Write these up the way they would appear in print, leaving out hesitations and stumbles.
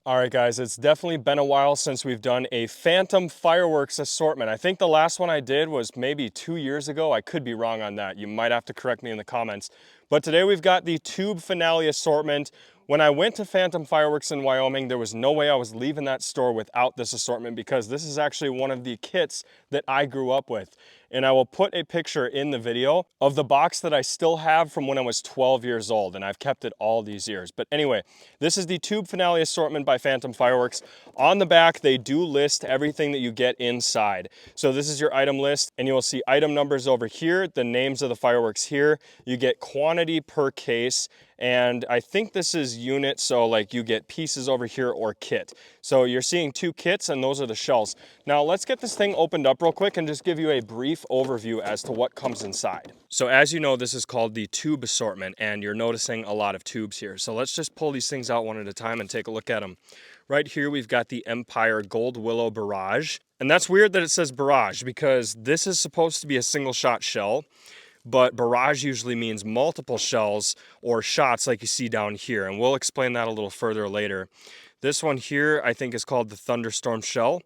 All right, guys, it's definitely been a while since we've done a Phantom Fireworks assortment. I think the last one I did was maybe 2 years ago. I could be wrong on that. You might have to correct me in the comments. But today we've got the tube finale assortment. When I went to Phantom Fireworks in Wyoming, there was no way I was leaving that store without this assortment because this is actually one of the kits that I grew up with. And I will put a picture in the video of the box that I still have from when I was 12 years old, and I've kept it all these years. But anyway, this is the tube finale assortment by Phantom Fireworks. On the back, they do list everything that you get inside. So this is your item list, and you will see item numbers over here, the names of the fireworks here. You get quantity per case, and I think this is unit, so like you get pieces over here or kit. So you're seeing 2 kits, and those are the shells. Now let's get this thing opened up real quick and just give you a brief overview as to what comes inside. So as you know, this is called the tube assortment, and you're noticing a lot of tubes here. So let's just pull these things out one at a time and take a look at them. Right here, we've got the Empire Gold Willow Barrage. And that's weird that it says barrage because this is supposed to be a single shot shell, but barrage usually means multiple shells or shots like you see down here. And we'll explain that a little further later. This one here, I think, is called the Thunderstorm shell,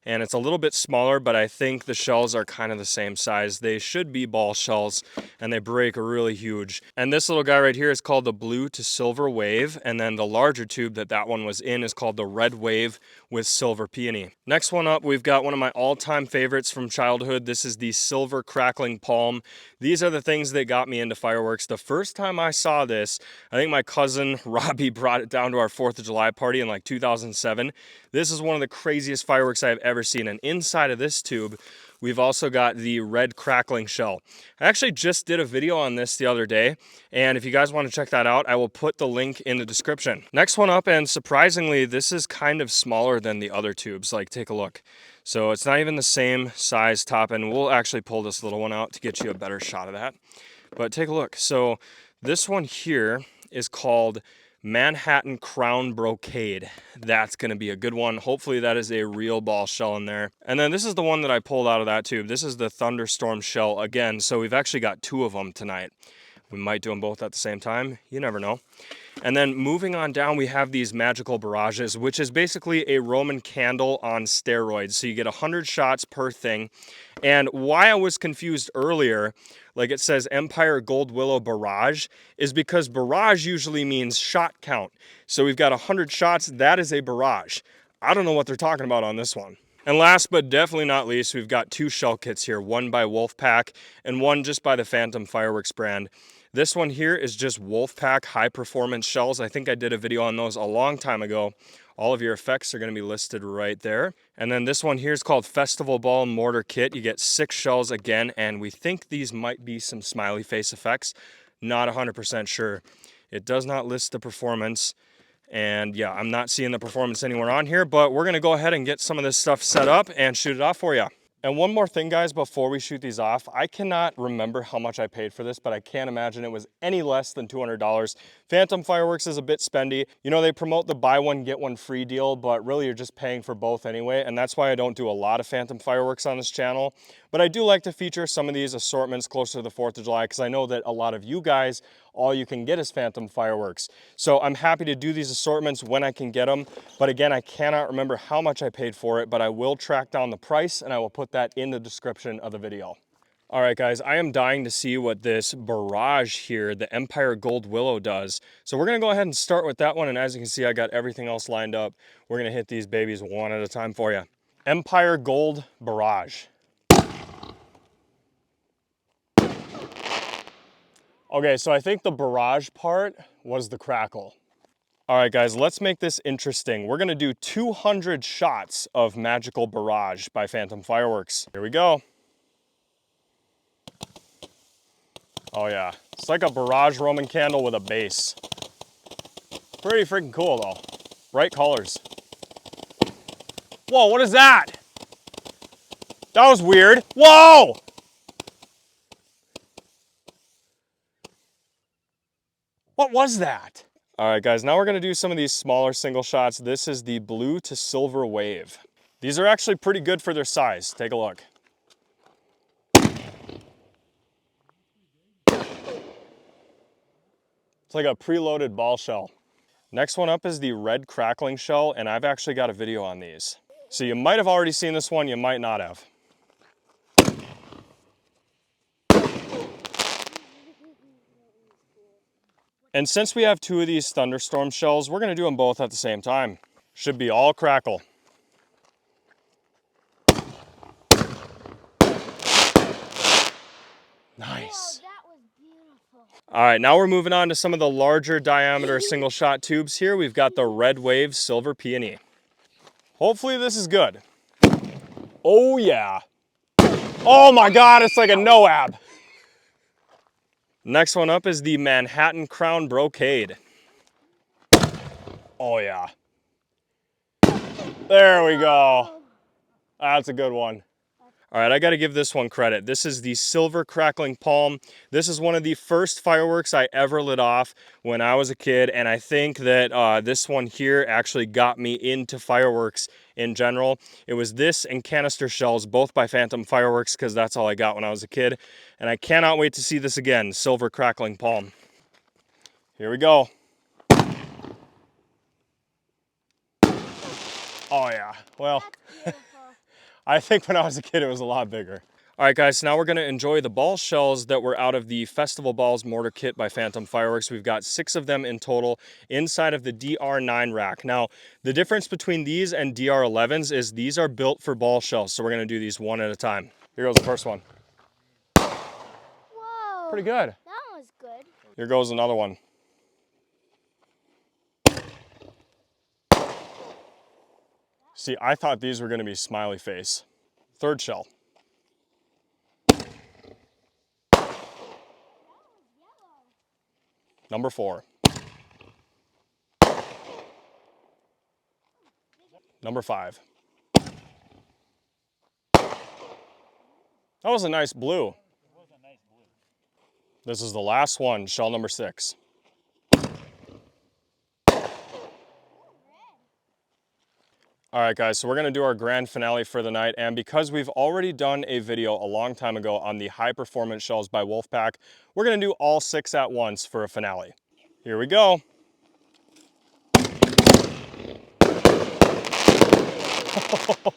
and it's a little bit smaller, but I think the shells are kind of the same size. They should be ball shells, and they break really huge. And this little guy right here is called the Blue to Silver Wave, and then the larger tube that one was in is called the Red Wave with Silver Peony. Next one up, we've got one of my all-time favorites from childhood. This is the Silver Crackling Palm. These are the things that got me into fireworks. The first time I saw this, I think my cousin Robbie brought it down to our 4th of July party in like 2007. This is one of the craziest fireworks I've ever seen, and inside of this tube we've also got the red crackling shell. I actually just did a video on this the other day, and if you guys want to check that out, I will put the link in the description. Next one up, and surprisingly this is kind of smaller than the other tubes. Like, take a look. So it's not even the same size top, and we'll actually pull this little one out to get you a better shot of that. But take a look. So this one here is called Manhattan Crown Brocade. That's going to be a good one. Hopefully that is a real ball shell in there. And then this is the one that I pulled out of that tube. This is the Thunderstorm shell again. So we've actually got 2 of them tonight. We might do them both at the same time. You never know. And then moving on down, we have these magical barrages, which is basically a Roman candle on steroids. So you get 100 shots per thing. And why I was confused earlier, like it says Empire Gold Willow Barrage, is because barrage usually means shot count. So we've got 100 shots. That is a barrage. I don't know what they're talking about on this one. And last but definitely not least, we've got 2 shell kits here, one by Wolfpack and one just by the Phantom Fireworks brand. This one here is just Wolfpack high performance shells. I think I did a video on those a long time ago. All of your effects are going to be listed right there. And then this one here is called Festival Ball Mortar Kit. You get 6 shells again, and we think these might be some smiley face effects. Not 100% sure. It does not list the performance. And yeah, I'm not seeing the performance anywhere on here, but we're going to go ahead and get some of this stuff set up and shoot it off for you. And one more thing, guys, before we shoot these off, I cannot remember how much I paid for this, but I can't imagine it was any less than $200. Phantom Fireworks is a bit spendy. You know, they promote the buy one, get one free deal, but really you're just paying for both anyway, and that's why I don't do a lot of Phantom Fireworks on this channel. But I do like to feature some of these assortments closer to the 4th of July because I know that a lot of you guys, all you can get is Phantom Fireworks. So I'm happy to do these assortments when I can get them. But again, I cannot remember how much I paid for it, but I will track down the price and I will put that in the description of the video. All right, guys, I am dying to see what this barrage here, the Empire Gold Willow, does. So we're gonna go ahead and start with that one. And as you can see, I got everything else lined up. We're gonna hit these babies one at a time for you. Empire Gold Barrage. Okay, so I think the barrage part was the crackle. All right, guys, let's make this interesting. We're gonna do 200 shots of Magical Barrage by Phantom Fireworks. Here we go. Oh yeah, it's like a barrage Roman candle with a base. Pretty freaking cool though. Bright colors. Whoa, what is that? That was weird. Whoa! What was that? All right, guys, now we're gonna do some of these smaller single shots. This is the Blue to Silver Wave. These are actually pretty good for their size. Take a look. It's like a preloaded ball shell. Next one up is the red crackling shell, and I've actually got a video on these. So you might have already seen this one, you might not have. And since we have 2 of these thunderstorm shells, we're gonna do them both at the same time. Should be all crackle. Nice. Whoa, that was beautiful. All right, now we're moving on to some of the larger diameter single shot tubes here. We've got the Red Wave Silver Peony. Hopefully this is good. Oh yeah. Oh my God, it's like a NOAB. Next one up is the Manhattan Crown Brocade. Oh yeah. There we go. That's a good one. All right, I got to give this one credit. This is the Silver Crackling Palm. This is one of the first fireworks I ever lit off when I was a kid, and I think that this one here actually got me into fireworks in general. It was this and canister shells, both by Phantom Fireworks, because that's all I got when I was a kid, and I cannot wait to see this again, Silver Crackling Palm. Here we go. Oh yeah, well, I think when I was a kid it was a lot bigger. All right guys, so now we're gonna enjoy the ball shells that were out of the Festival Balls mortar kit by Phantom Fireworks. We've got 6 of them in total inside of the DR9 rack. Now, the difference between these and DR11s is these are built for ball shells, so we're gonna do these one at a time. Here goes the first one. Whoa. Pretty good. That was good. Here goes another one. See, I thought these were gonna be smiley face. Third shell. Number 4. Number 5. That was a nice blue. This is the last one, shell number 6. All right guys, so we're gonna do our grand finale for the night, and because we've already done a video a long time ago on the high performance shells by Wolfpack, we're gonna do all 6 at once for a finale. Here we go.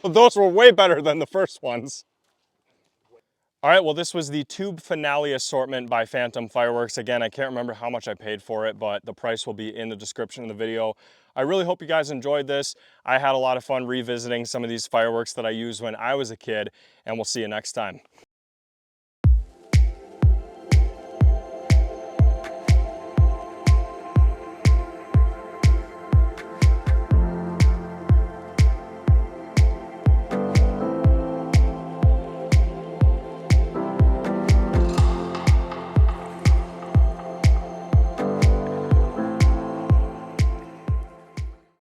Those were way better than the first ones. All right, well, this was the tube finale assortment by Phantom Fireworks. Again, I can't remember how much I paid for it, but the price will be in the description of the video. I really hope you guys enjoyed this. I had a lot of fun revisiting some of these fireworks that I used when I was a kid, and we'll see you next time.